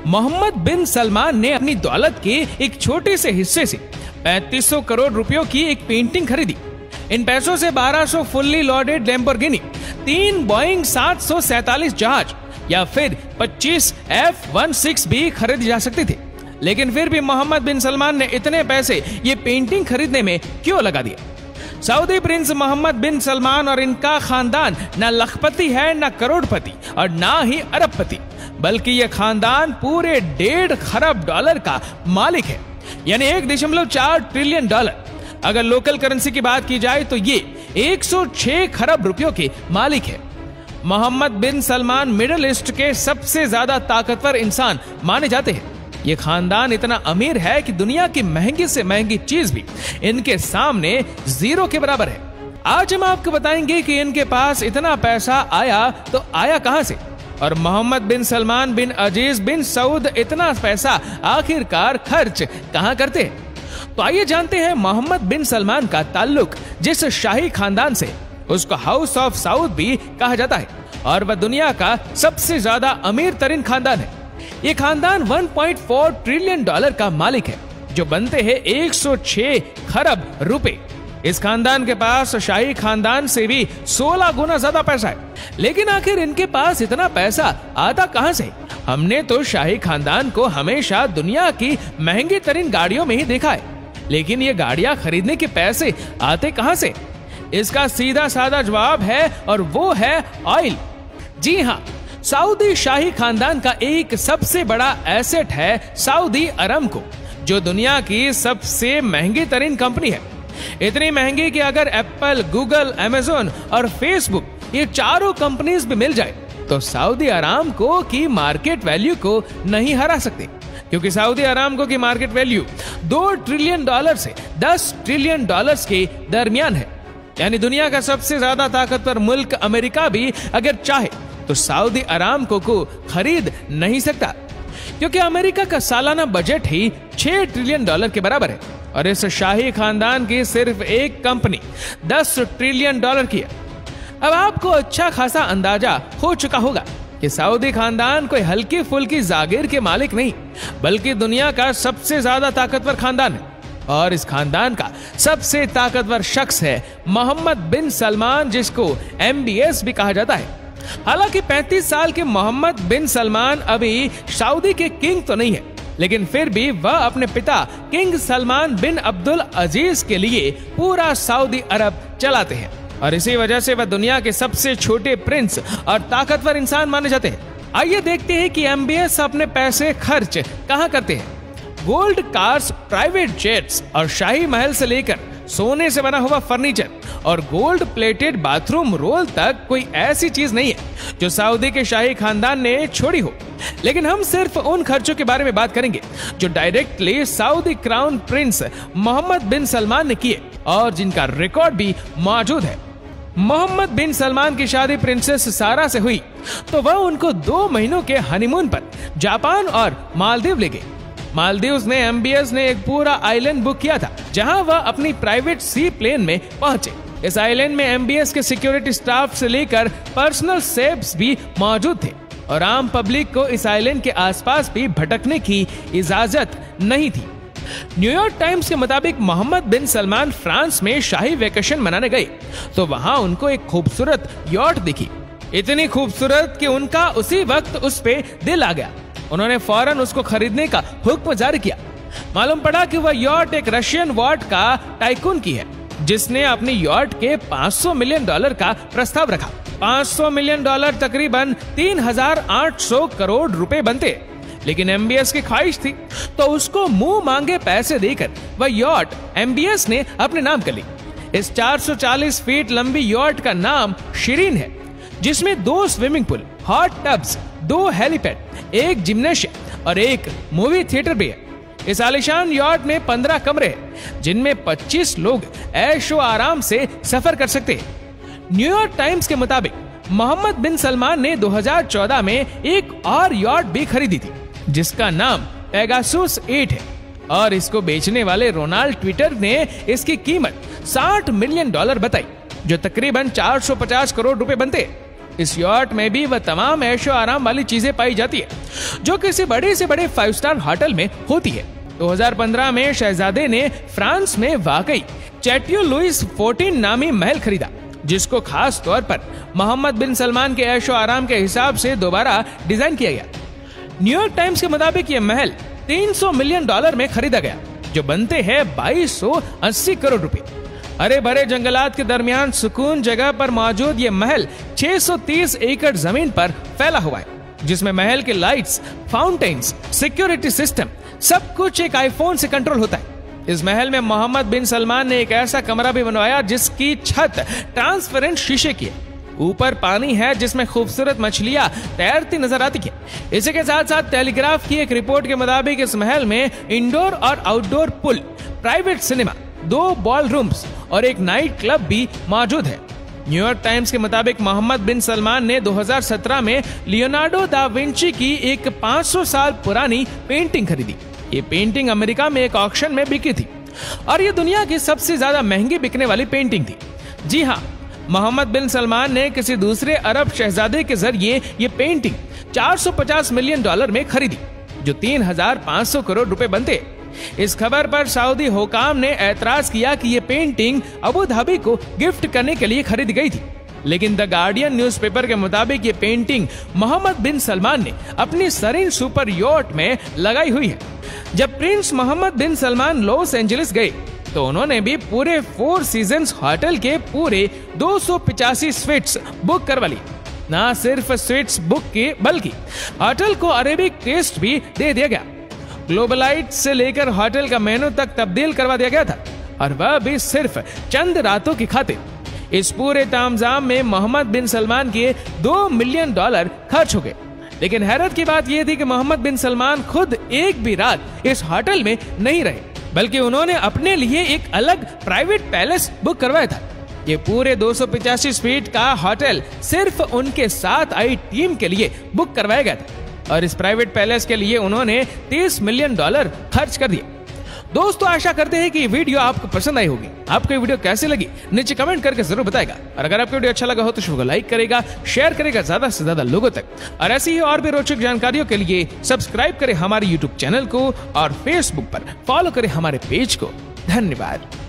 Mohammad bin Salman ने अपनी दौलत के एक छोटे से हिस्से से 3500 करोड़ रुपयों की एक पेंटिंग खरीदी। इन पैसों से 1200 फुल्ली लोडेड लैम्बोर्गिनी, 3 बोइंग 747 जहाज या फिर 25 F-16 भी खरीदे जा सकते थे। लेकिन फिर भी मोहम्मद बिन सलमान ने इतने पैसे ये पेंटिंग खरीदने में क्यों लगा दिया? Saudi Prince Mohammed bin Salman और इनका खानदान न लखपति है, न करोड़पति और ना ही अरबपति, बल्कि ये खानदान पूरे 1.5 खरब डॉलर का मालिक है, यानी 1.4 ट्रिलियन डॉलर। अगर लोकल करेंसी की बात की जाए तो ये 106 खरब रुपयों के मालिक है। Mohammad bin Salman middle east के सबसे ज्यादा ताकतवर इंसान माने जाते हैं। ये खानदान इतना अमीर है कि दुनिया की महंगी से महंगी चीज भी इनके सामने जीरो के बराबर है। आज हम आपको बताएंगे कि इनके पास इतना पैसा आया तो आया कहां से, और मोहम्मद बिन सलमान बिन अजीज बिन सऊद इतना पैसा आखिरकार खर्च कहां करते हैं। तो आइए जानते हैं मोहम्मद बिन सलमान का ताल्लुक जिस शाही खानदान से, उसको हाउस ऑफ साउद भी कहा जाता है, और वह दुनिया का सबसे ज्यादा अमीर तरीन खानदान है। ये खानदान 1.4 ट्रिलियन डॉलर का मालिक है, जो बनते हैं 106 खरब रुपए। इस खानदान के पास शाही खानदान से भी 16 गुना ज्यादा पैसा है। लेकिन आखिर इनके पास इतना पैसा आता कहां से? हमने तो शाही खानदान को हमेशा दुनिया की महंगी तरीन गाड़ियों में ही देखा है, लेकिन ये गाड़ियां खरीदने के पैसे आते कहां से? इसका सीधा साधा जवाब है, और वो है ऑयल। जी हाँ, सऊदी शाही खानदान का एक सबसे बड़ा एसेट है सऊदी अरामको, जो दुनिया की सबसे महंगी तरीन कंपनी है। इतनी महंगी कि अगर एप्पल, गूगल, अमेज़न और फेसबुक ये चारों कंपनीज भी मिल जाए तो सऊदी अरामको की मार्केट वैल्यू को नहीं हरा सकते, क्योंकि सऊदी अरामको की मार्केट वैल्यू 2 ट्रिलियन डॉलर से 10 ट्रिलियन डॉलर्स के दरमियान है। यानी दुनिया का सबसे ज्यादा ताकतवर मुल्क अमेरिका भी अगर चाहे तो सऊदी अरामको को खरीद नहीं सकता, क्योंकि अमेरिका का सालाना बजट ही 6 ट्रिलियन डॉलर के बराबर है, और इस शाही खानदान की सिर्फ एक कंपनी 10 ट्रिलियन डॉलर की है। अब आपको अच्छा खासा अंदाजा हो चुका होगा कि सऊदी खानदान कोई हल्की फुल्की जागीर के मालिक नहीं, बल्कि दुनिया का सबसे ज्यादा ताकतवर खानदान है। और इस खानदान का सबसे ताकतवर शख्स है मोहम्मद बिन सलमान, जिसको MBS भी कहा जाता है। हालांकि 35 साल के मोहम्मद बिन सलमान अभी सऊदी के किंग तो नहीं है, लेकिन फिर भी वह अपने पिता किंग सलमान बिन अब्दुल अजीज के लिए पूरा सऊदी अरब चलाते हैं, और इसी वजह से वह दुनिया के सबसे छोटे प्रिंस और ताकतवर इंसान माने जाते हैं। आइए देखते हैं कि MBS अपने पैसे खर्च कहां करते हैं। गोल्ड कार्स, प्राइवेट जेट्स और शाही महल से लेकर सोने से बना हुआ फर्नीचर और गोल्ड प्लेटेड बाथरूम रोल तक कोई ऐसी चीज नहीं है जो सऊदी के शाही खानदान ने छोड़ी हो। लेकिन हम सिर्फ उन खर्चों के बारे में बात करेंगे जो directly Saudi crown prince Mohammed bin Salman ने किए, और जिनका रिकॉर्ड भी मौजूद है। मोहम्मद बिन सलमान की शादी प्रिंसेस सारा से हुई तो वह उनको 2 महीनों के हनीमून पर जापान और मालदीव ले गए। मालदीव्स ने MBS ने एक पूरा आइलैंड बुक किया था, जहां वह अपनी प्राइवेट सी प्लेन में पहुंचे। इस आइलैंड में MBS के सिक्योरिटी स्टाफ से लेकर पर्सनल सेफ्स भी मौजूद थे, और आम पब्लिक को इस आइलैंड के आसपास भी भटकने की इजाजत नहीं थी। न्यूयॉर्क टाइम्स के मुताबिक मोहम्मद बिन सलमान फ्रांस में शाही वेकेशन मनाने गए तो वहां उनको एक खूबसूरत यॉट दिखी, इतनी खूबसूरत कि उनका उसी वक्त उस पे दिल आ गया। उन्होंने फौरन उसको खरीदने का हुक्म जारी किया। मालूम पड़ा कि वह यॉट एक रशियन वॉट का टाइकून की है, जिसने अपनी यॉट के 500 मिलियन डॉलर का प्रस्ताव रखा। 500 मिलियन डॉलर तकरीबन 3800 करोड़ रुपए बनते, लेकिन MBS की ख्वाहिश थी तो उसको मुंह मांगे पैसे देकर वह यॉट MBS ने अपने नाम कर ली। इस 440 फीट लंबी यॉट का नाम शिरीन है, जिसमें 2 swimming pool, hot tubs, 2 helipad, एक जिम्नेशियम और एक मूवी थिएटर भी है। इस आलीशान यॉट में 15 कमरे हैं, जिनमें 25 लोग ऐशो आराम से सफर कर सकते हैं। न्यूयॉर्क टाइम्स के मुताबिक मोहम्मद बिन सलमान ने 2014 में एक और यॉट भी खरीदी थी, जिसका नाम पेगासुस 8 है, और इसको बेचने वाले रोनाल्ड ट्विटर ने इसकी कीमत $60 मिलियन बताई, जो तकरीबन 450 करोड़ रुपए बनते। इस यॉट में भी वह तमाम ऐशो आराम वाली चीजें पाई जाती है जो किसी बड़े से बड़े 5 स्टार होटल में होती है। 2015 में शहजादे ने फ्रांस में वाकई चैटियो लुइस 14 नामी महल खरीदा, जिसको खास तौर पर मोहम्मद बिन सलमान के ऐशो आराम के हिसाब से दोबारा डिजाइन किया गया। न्यूयॉर्क टाइम्स के मुताबिक यह महल $300 मिलियन में खरीदा गया, जो बनते हैं 2280 करोड़ रुपए। हरे भरे जंगलात के दरमियान सुकून जगह पर मौजूद ये महल 630 एकड़ जमीन पर फैला हुआ है, जिसमें महल के लाइट्स, फाउंटेन्स, सिक्योरिटी सिस्टम सब कुछ एक आईफोन से कंट्रोल होता है। इस महल में मोहम्मद बिन सलमान ने एक ऐसा कमरा भी बनवाया जिसकी छत ट्रांसपेरेंट शीशे की है। ऊपर पानी है जिसमें खूबसूरत मछलियां तैरती नजर आती है। इसी के साथ साथ टेलीग्राफ की एक रिपोर्ट के मुताबिक इस महल में इंडोर और outdoor pool, private cinema, 2 ball rooms और एक नाइट क्लब भी मौजूद है। न्यूयॉर्क टाइम्स के मुताबिक मोहम्मद बिन सलमान ने 2017 में लियोनार्डो दा विंची की एक 500 साल पुरानी पेंटिंग खरीदी। ये पेंटिंग अमेरिका में एक ऑक्शन में बिकी थी और ये दुनिया की सबसे ज्यादा महंगी बिकने वाली पेंटिंग थी। जी हाँ, मोहम्मद बिन सलमान ने किसी दूसरे अरब शहजादे के जरिए ये पेंटिंग $450 मिलियन में खरीदी, जो 3500 करोड़ रुपए बनते। इस खबर पर सऊदी हुकाम ने ऐतराज किया कि ये पेंटिंग अबू धाबी को गिफ्ट करने के लिए खरीदी गई थी, लेकिन द गार्डियन न्यूज़पेपर के मुताबिक ये पेंटिंग मोहम्मद बिन सलमान ने अपनी सरीन सुपर यॉट में लगाई हुई है। जब Prince Mohammed bin Salman Los Angeles गए तो उन्होंने भी पूरे 4 सीजन्स होटल के पूरे 285 स्वीट्स बुक करवा ली। ना सिर्फ स्वीट्स बुक की बल्कि होटल को अरेबिक टेस्ट भी दे दिया गया। ग्लोबलाइट से लेकर होटल का मेनू तक तब्दील करवा दिया गया था, और वह भी सिर्फ चंद रातों की खातिर। इस पूरे तामझाम में मोहम्मद बिन सलमान के $2 मिलियन खर्च हो गए। लेकिन हैरत की बात यह थी कि मोहम्मद बिन सलमान खुद एक भी रात इस होटल में नहीं रहे, बल्कि उन्होंने अपने लिए एक अलग प्राइवेट पैलेस बुक करवाया था। ये पूरे 285 फीट का होटल सिर्फ उनके साथ आई टीम के लिए बुक करवाया गया था, और इस प्राइवेट पैलेस के लिए उन्होंने $30 मिलियन खर्च कर दिए। दोस्तों, आशा करते हैं कि ये वीडियो आपको पसंद आई होगी। आपको ये वीडियो कैसे लगी नीचे कमेंट करके जरूर बताएगा, और अगर आपको वीडियो अच्छा लगा हो तो इसको लाइक करेगा, शेयर करेगा ज्यादा से ज्यादा लोगों तक, और ऐसी ही और भी रोचक जानकारियों के लिए सब्सक्राइब करें हमारे YouTube चैनल को और Facebook पर फॉलो करें हमारे पेज को। धन्यवाद।